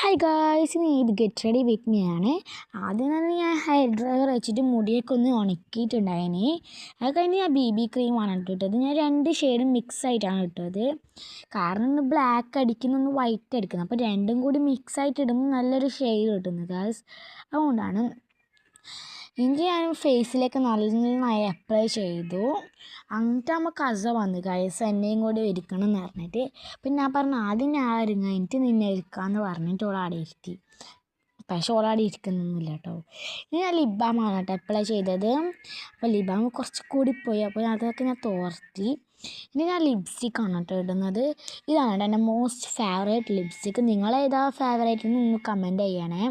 Hi guys, ഇനി ഇത് get ready with me ആണ്. ആദ്യം തന്നെ ഞാൻ ഹെയർ ഡ്രയർ വെച്ചിട്ട് മുടിയൊക്കെ ഒന്ന് ഉണക്കിയിട്ടുണ്ടായിന്. അത് കഴിഞ്ഞ് ഞാൻ BB ക്രീമാണ് ഇട്ടത്. ഞാൻ 2 ഷെയ്ഡും മിക്സ് ആയിട്ടാണ് ഇട്ടത്. കാരണം ഒന്ന് ബ്ലാക്ക് അടിക്കുന്ന ഒന്ന് വൈറ്റ് അടിക്കുന്നത്. അപ്പോൾ രണ്ടും കൂടി മിക്സ് ആയിട്ട് ഇടുമ്പോൾ നല്ലൊരു ഷെയ്ഡ് കിട്ടുന്നത് ഗായ്സ്. അതുകൊണ്ടാണ് ഇനി ഞാൻ ഫേസിലേക്ക് നന്നായി അപ്ലൈ ചെയ്തു. എന്നിട്ട് നമുക്ക് കസ വന്നു ഗൈസ്, എന്നെയും കൂടി ഇരിക്കണം എന്ന് പറഞ്ഞിട്ട്. പിന്നെ ഞാൻ പറഞ്ഞു ആദ്യം ഞാൻ ഒരുങ്ങ എനിക്ക് നിന്നെ ഇരിക്കാമെന്ന് പറഞ്ഞിട്ട് ഓളാടെ ഇരുത്തി. പക്ഷെ ഓളാടെ ഇരിക്കുന്നൊന്നുമില്ല കേട്ടോ. ഇനി ഞാൻ ലിബാമാണ് കേട്ടോ അപ്ലൈ ചെയ്തത്. അപ്പോൾ ലിബാം കുറച്ച് കൂടിപ്പോയി, അപ്പോൾ അതൊക്കെ ഞാൻ തോർത്തി. ഇനി ഞാൻ ലിപ്സ്റ്റിക്കാണ് കേട്ടോ ഇടുന്നത്. ഇതാണ് കേട്ടോ എൻ്റെ മോസ്റ്റ് ഫേവറേറ്റ് ലിപ്സ്റ്റിക്ക്. നിങ്ങളേതാ ഫേവറേറ്റ് എന്ന് ഒന്ന് കമൻറ്റ് ചെയ്യണേ.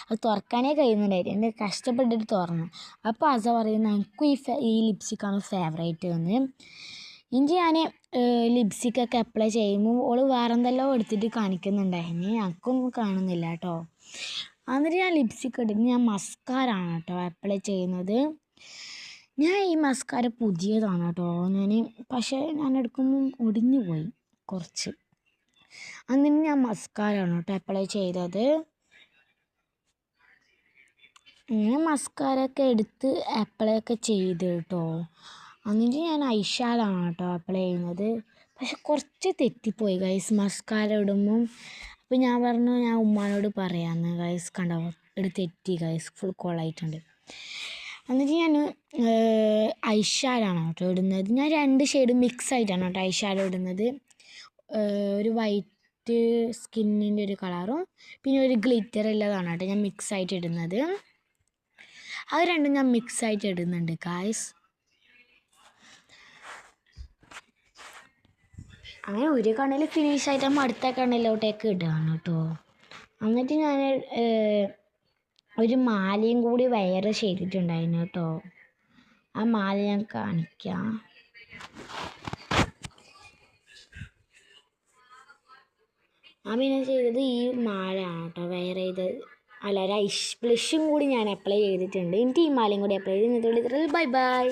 അത് തുറക്കാനേ കഴിയുന്നുണ്ടായിരുന്നു, എൻ്റെ കഷ്ടപ്പെട്ടിട്ട് തുറന്നു. അപ്പോൾ അസ പറയുന്നത് എനിക്കും ഈ ലിപ്സ്റ്റിക്കാണ് ഫേവറേറ്റ് എന്ന്. ഇനി ഞാൻ ലിപ്സ്റ്റിക്കൊക്കെ അപ്ലൈ ചെയ്യുമ്പോൾ ഓള് വേറെ എന്തെല്ലോ എടുത്തിട്ട് കാണിക്കുന്നുണ്ടായിരുന്നു, എനിക്കൊന്നും കാണുന്നില്ല കേട്ടോ. എന്നിട്ട് ഞാൻ ലിപ്സ്റ്റിക്ക് ഇട്ടിട്ട് ഞാൻ മസ്കാരാണ് കേട്ടോ അപ്ലൈ ചെയ്യുന്നത്. ഞാൻ ഈ മസ്കാര പുതിയതാണ് കേട്ടോ പക്ഷേ ഞാൻ എടുക്കുമ്പോൾ ഒടിഞ്ഞു പോയി കുറച്ച്. എന്നിട്ട് ഞാൻ മസ്കാരാണ് കേട്ടോ അപ്ലൈ ചെയ്തത്. ഇങ്ങനെ മസ്കാരൊക്കെ എടുത്ത് അപ്ലൈ ഒക്കെ ചെയ്ത് കേട്ടോ. എന്നിട്ട് ഞാൻ ഐഷാഡാണ് കേട്ടോ അപ്ലൈ ചെയ്യുന്നത്. പക്ഷെ കുറച്ച് തെറ്റിപ്പോയി ഗൈസ് മസ്കാര ഇടുമ്പം. അപ്പോൾ ഞാൻ പറഞ്ഞു ഞാൻ ഉമ്മാനോട് പറയാമെന്ന്. ഗൈസ് കണ്ടോ, തെറ്റി ഗൈസ്, ഫുൾ കോളായിട്ടുണ്ട്. എന്നിട്ട് ഞാൻ ഐഷാഡാണ് കേട്ടോ ഇടുന്നത്. ഞാൻ 2 ഷെയ്ഡ് മിക്സ് ആയിട്ടാണ് കേട്ടോ ഐഷാഡോ ഇടുന്നത്. ഒരു വൈറ്റ് സ്കിന്നിൻ്റെ ഒരു കളറും പിന്നെ ഒരു ഗ്ലിറ്റർ ഉള്ളതാണ് കേട്ടോ ഞാൻ മിക്സ് ആയിട്ട് ഇടുന്നത്. അത് രണ്ടും ഞാൻ മിക്സ് ആയിട്ട് ഇടുന്നുണ്ട് ഗായ്സ്. അങ്ങനെ ഒരു കണ്ണിൽ ഫിനിഷ് ആയിട്ട് നമ്മൾ അടുത്ത കണ്ണിലോട്ടേക്ക് ഇടുകയാണ് കേട്ടോ. എന്നിട്ട് ഞാൻ ഒരു മാലയും കൂടി വയർ ചെയ്തിട്ടുണ്ടായിരുന്നു കേട്ടോ. ആ മാല ഞാൻ കാണിക്കാം. ഞാൻ പിന്നെ ചെയ്തത് ഈ മാലയാണ് കേട്ടോ വയർ ചെയ്ത്. അല്ല, ഒരു ബ്ലഷും കൂടി ഞാൻ അപ്ലൈ ചെയ്തിട്ടുണ്ട്. എനിക്ക് ഈ മാലയും കൂടി അപ്ലൈ ചെയ്ത് ബൈ ബൈ.